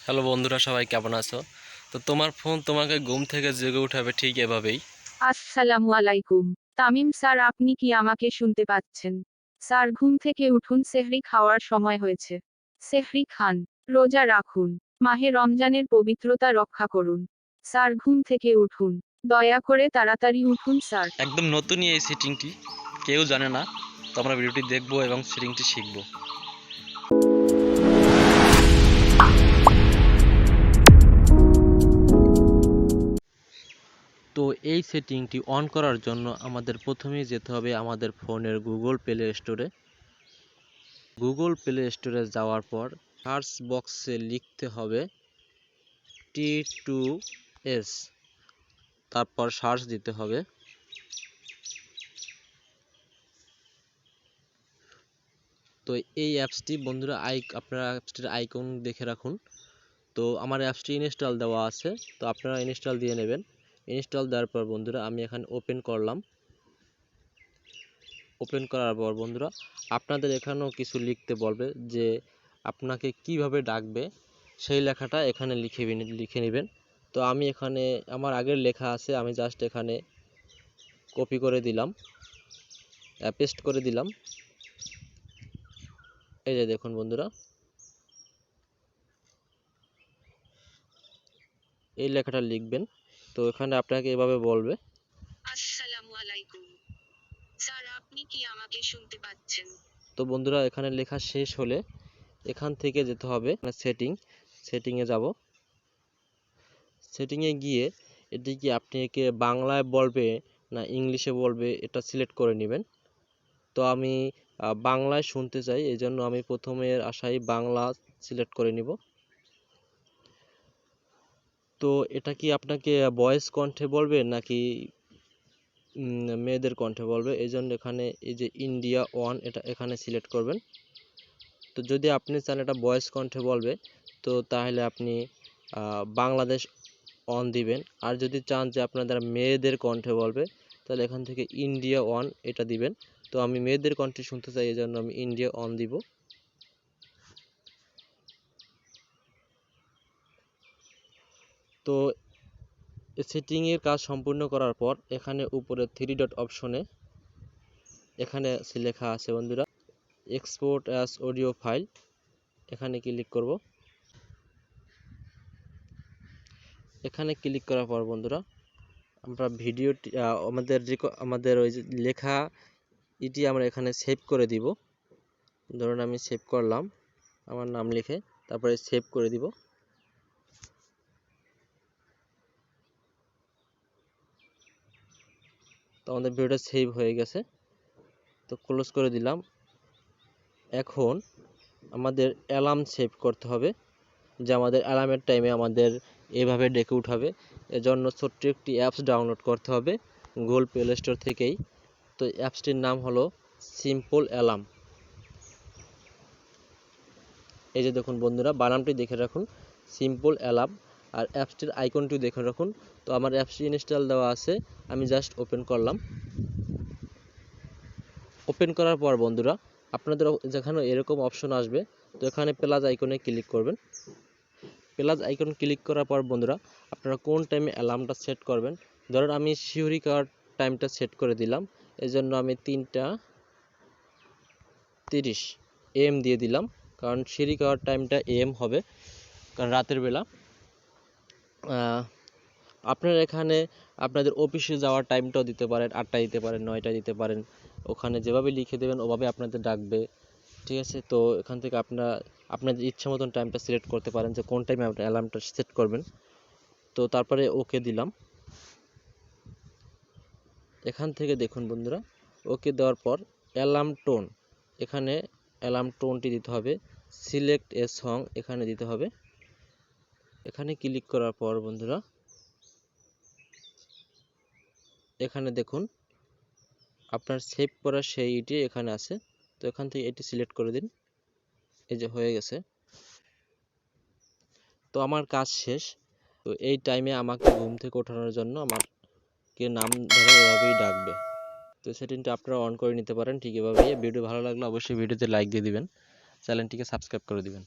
Hello বন্ধুরা, সবাই কেমন আছো? তো তোমার ফোন তোমাকে ঘুম থেকে জেগে উঠাবে ঠিক এভাবেই। আসসালামু আলাইকুম। তামিম স্যার, আপনি কি আমাকে শুনতে পাচ্ছেন? স্যার, ঘুম থেকে উঠুন, সেহরি খাওয়ার সময় হয়েছে। সেহরি খান, রোজা রাখুন, মাহে রমজানের পবিত্রতা রক্ষা করুন। স্যার, ঘুম থেকে উঠুন, দয়া করে তাড়াতাড়ি উঠুন স্যার। একদম নতুনই এই সেটিংটি, কেউ জানে না। তো আমরা ভিডিওটি দেখবো এবং সেটিংটি শিখবো। তো এই সেটিংটি অন করার জন্য আমাদের প্রথমেই যেতে হবে আমাদের ফোনের গুগল প্লে স্টোরে। গুগল প্লে স্টোরে যাওয়ার পর সার্চ বক্সে লিখতে হবে T2S, তারপর সার্চ দিতে হবে। তো এই অ্যাপসটি বন্ধুরা আপনারা অ্যাপসটির আইকন দেখে রাখুন। তো আমার অ্যাপসটি ইনস্টল দেওয়া আছে, তো আপনারা ইনস্টল দিয়ে নেবেন। ইনস্টল দেওয়ার পর বন্ধুরা আমি এখানে ওপেন করলাম। ওপেন করার পর বন্ধুরা আপনাদের এখানেও কিছু লিখতে বলবে যে আপনাকে কিভাবে ডাকবে, সেই লেখাটা এখানে লিখে নেবেন। তো আমি এখানে আমার আগের লেখা আছে, আমি জাস্ট এখানে কপি করে দিলাম, পেস্ট করে দিলাম। এই যে দেখুন বন্ধুরা, এই লেখাটা লিখবেন। তো এখানে আপনাকে এভাবে বলবে, আসসালামু আলাইকুম স্যার, আপনি কি আমাকে শুনতে পাচ্ছেন? তো বন্ধুরা এখানে লেখা শেষ হলে এখান থেকে যেতে হবে সেটিংয়ে যাব। সেটিংয়ে গিয়ে এটি কি আপনাকে বাংলায় বলবে না ইংলিশে বলবে, এটা সিলেক্ট করে নেবেন। তো আমি বাংলায় শুনতে চাই, এই জন্য আমি প্রথমের আশায় বাংলা সিলেক্ট করে নিব। তো এটা কি আপনাকে ভয়েস কণ্ঠে বলবে নাকি মেয়েদের কণ্ঠে বলবে, এই জন্য এখানে এই যে ইন্ডিয়া ওয়ান, এটা এখানে সিলেক্ট করবেন। তো যদি আপনি চান এটা ভয়েস কণ্ঠে বলবে, তো তাহলে আপনি বাংলাদেশ অন দিবেন। আর যদি চান যে আপনাদের মেয়েদের কণ্ঠে বলবে, তাহলে এখান থেকে ইন্ডিয়া ওয়ান এটা দিবেন। তো আমি মেয়েদের কণ্ঠে শুনতে চাই, এই জন্য আমি ইন্ডিয়া অন দিব। তো সেটিংয়ের কাজ সম্পূর্ণ করার পর এখানে উপরে 3 ডট অপশনে এখানে লেখা আছে বন্ধুরা এক্সপোর্ট অ্যাজ অডিও ফাইল, এখানে ক্লিক করব। এখানে ক্লিক করার পর বন্ধুরা আমরা ভিডিওটি আমাদের ওই যে লেখা এটি আমরা এখানে সেভ করে দিব। ধরুন আমি সেভ করলাম আমার নাম লিখে, তারপরে সেভ করে দিব। তো আমাদের ভিডিওটা সেভ হয়ে গেছে, তো ক্লোজ করে দিলাম। এখন আমাদের অ্যালার্ম সেভ করতে হবে, যে আমাদের অ্যালার্মের টাইমে আমাদের এভাবে ডেকে উঠাবে। এজন্য ছোট্ট একটি অ্যাপস ডাউনলোড করতে হবে গুগল প্লে স্টোর থেকেই। তো অ্যাপসটির নাম হলো সিম্পল অ্যালার্ম। এই যে দেখুন বন্ধুরা, বানানটি দেখে রাখুন, সিম্পল অ্যালার্ম। আর অ্যাপসটির আইকনটি দেখে রাখুন। তো আমার অ্যাপসটি ইনস্টল দেওয়া আছে, আমি জাস্ট ওপেন করলাম। ওপেন করার পর বন্ধুরা আপনাদের যেখানে এরকম অপশন আসবে, তো এখানে প্লাস আইকনে ক্লিক করবেন। প্লাস আইকন ক্লিক করার পর বন্ধুরা আপনারা কোন টাইমে অ্যালার্মটা সেট করবেন, ধরুন আমি শিউরি কার টাইমটা সেট করে দিলাম। এজন্য আমি 3টা 30 AM দিয়ে দিলাম, কারণ শিউরি কার টাইমটা AM হবে, কারণ রাতের বেলা। আপনারা এখানে আপনাদের অফিসে যাওয়ার টাইমটাও দিতে পারেন, 8টায় দিতে পারেন, 9টায় দিতে পারেন। ওখানে যেভাবে লিখে দেবেন ওভাবে আপনাদের ডাকবে, ঠিক আছে? তো এখান থেকে আপনাদের ইচ্ছা মতন টাইমটা সিলেক্ট করতে পারেন যে কোন টাইমে আপনার অ্যালার্মটা সেট করবেন। তো তারপরে ওকে দিলাম। এখান থেকে দেখুন বন্ধুরা, ওকে দেওয়ার পর অ্যালার্ম টোন, এখানে অ্যালার্ম টোনটি দিতে হবে। সিলেক্ট এ সং এখানে দিতে হবে। এখানে ক্লিক করার পর বন্ধুরা এখানে দেখুন আপনার সেভ করা সেইটি এখানে আছে। তো এখান থেকে এটি সিলেক্ট করে দিন। এই যে হয়ে গেছে। তো আমার কাজ শেষ। তো এই টাইমে আমাকে ঘুম থেকে ওঠানোর জন্য আমাকে নাম ধরে এভাবেই ডাকবে। তো সেটিংটা আপনারা অন করে নিতে পারেন ঠিক এভাবেই। ভিডিও ভালো লাগলে অবশ্যই ভিডিওতে লাইক দিয়ে দিবেন, চ্যানেলটিকে সাবস্ক্রাইব করে দিবেন।